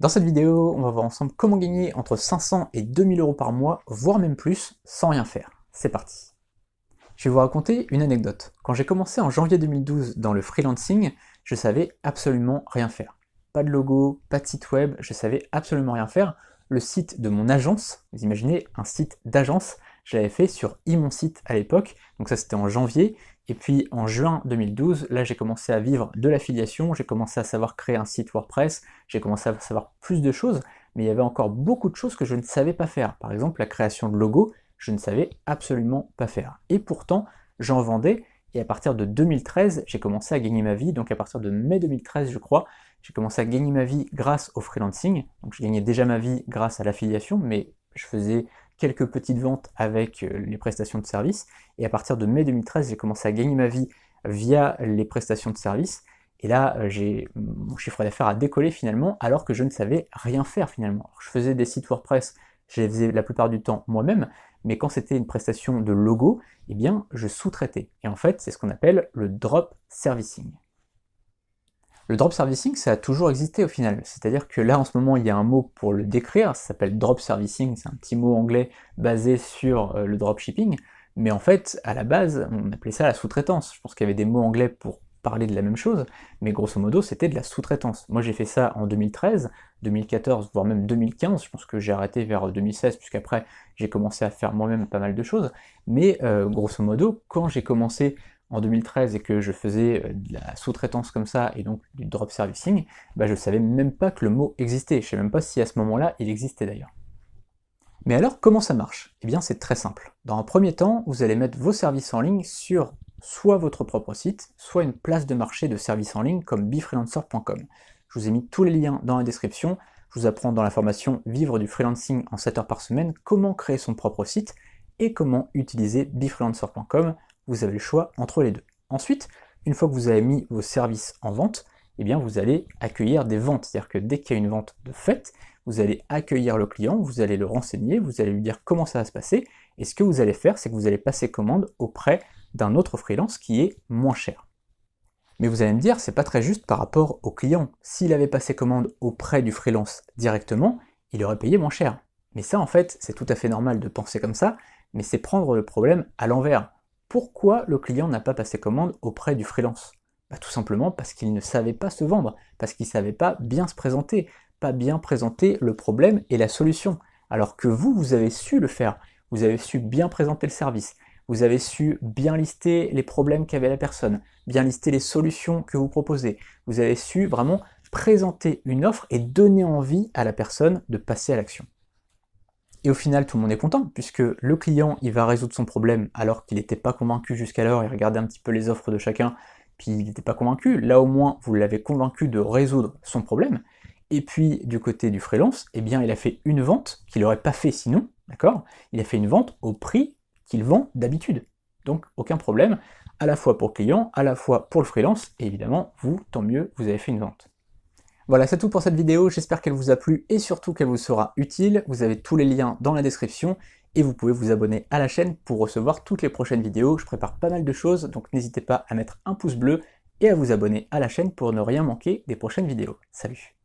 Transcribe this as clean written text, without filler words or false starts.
Dans cette vidéo, on va voir ensemble comment gagner entre 500 et 2000 euros par mois, voire même plus, sans rien faire. C'est parti. Je vais vous raconter une anecdote. Quand j'ai commencé en janvier 2012 dans le freelancing, je savais absolument rien faire. Pas de logo, pas de site web, je savais absolument rien faire. Le site de mon agence, vous imaginez un site d'agence, je l'avais fait sur iMonSite à l'époque, donc ça c'était en janvier, et puis en juin 2012, là j'ai commencé à vivre de l'affiliation, j'ai commencé à savoir créer un site WordPress, j'ai commencé à savoir plus de choses, mais il y avait encore beaucoup de choses que je ne savais pas faire. Par exemple la création de logos, je ne savais absolument pas faire. Et pourtant, j'en vendais, et à partir de 2013, j'ai commencé à gagner ma vie, donc à partir de mai 2013 je crois, j'ai commencé à gagner ma vie grâce au freelancing, donc je gagnais déjà ma vie grâce à l'affiliation, mais je faisais quelques petites ventes avec les prestations de services, et à partir de mai 2013, j'ai commencé à gagner ma vie via les prestations de services, et là, mon chiffre d'affaires a décollé finalement, alors que je ne savais rien faire finalement. Alors, je faisais des sites WordPress, je les faisais la plupart du temps moi-même, mais quand c'était une prestation de logo, eh bien, je sous-traitais. Et en fait, c'est ce qu'on appelle le drop servicing. Le drop servicing, ça a toujours existé au final. C'est-à-dire que là, en ce moment, il y a un mot pour le décrire, ça s'appelle drop servicing, c'est un petit mot anglais basé sur le dropshipping, mais en fait, à la base, on appelait ça la sous-traitance. Je pense qu'il y avait des mots anglais pour parler de la même chose, mais grosso modo, c'était de la sous-traitance. Moi, j'ai fait ça en 2013, 2014, voire même 2015, je pense que j'ai arrêté vers 2016, puisqu'après, j'ai commencé à faire moi-même pas mal de choses, mais grosso modo, quand j'ai commencé en 2013 et que je faisais de la sous-traitance comme ça, et donc du drop servicing, bah je savais même pas que le mot existait, je sais même pas si à ce moment-là il existait d'ailleurs. Mais alors comment ça marche? Eh bien c'est très simple. Dans un premier temps, vous allez mettre vos services en ligne sur soit votre propre site, soit une place de marché de services en ligne comme befreelancer.com. Je vous ai mis tous les liens dans la description, je vous apprends dans la formation Vivre du freelancing en 7 heures par semaine, comment créer son propre site et comment utiliser befreelancer.com. Vous avez le choix entre les deux. Ensuite, une fois que vous avez mis vos services en vente, eh bien vous allez accueillir des ventes. C'est-à-dire que dès qu'il y a une vente de fait, vous allez accueillir le client, vous allez le renseigner, vous allez lui dire comment ça va se passer, et ce que vous allez faire, c'est que vous allez passer commande auprès d'un autre freelance qui est moins cher. Mais vous allez me dire, c'est pas très juste par rapport au client. S'il avait passé commande auprès du freelance directement, il aurait payé moins cher. Mais ça, en fait, c'est tout à fait normal de penser comme ça, mais c'est prendre le problème à l'envers. Pourquoi le client n'a pas passé commande auprès du freelance? Bah, tout simplement parce qu'il ne savait pas se vendre, parce qu'il ne savait pas bien se présenter, pas bien présenter le problème et la solution. Alors que vous, vous avez su le faire, vous avez su bien présenter le service, vous avez su bien lister les problèmes qu'avait la personne, bien lister les solutions que vous proposez, vous avez su vraiment présenter une offre et donner envie à la personne de passer à l'action. Et au final, tout le monde est content, puisque le client, il va résoudre son problème alors qu'il n'était pas convaincu jusqu'alors, il regardait un petit peu les offres de chacun, puis il n'était pas convaincu. Là au moins, vous l'avez convaincu de résoudre son problème. Et puis, du côté du freelance, eh bien, il a fait une vente qu'il n'aurait pas fait sinon, d'accord? Il a fait une vente au prix qu'il vend d'habitude. Donc, aucun problème, à la fois pour le client, à la fois pour le freelance, et évidemment, vous, tant mieux, vous avez fait une vente. Voilà, c'est tout pour cette vidéo, j'espère qu'elle vous a plu et surtout qu'elle vous sera utile. Vous avez tous les liens dans la description et vous pouvez vous abonner à la chaîne pour recevoir toutes les prochaines vidéos. Je prépare pas mal de choses, donc n'hésitez pas à mettre un pouce bleu et à vous abonner à la chaîne pour ne rien manquer des prochaines vidéos. Salut!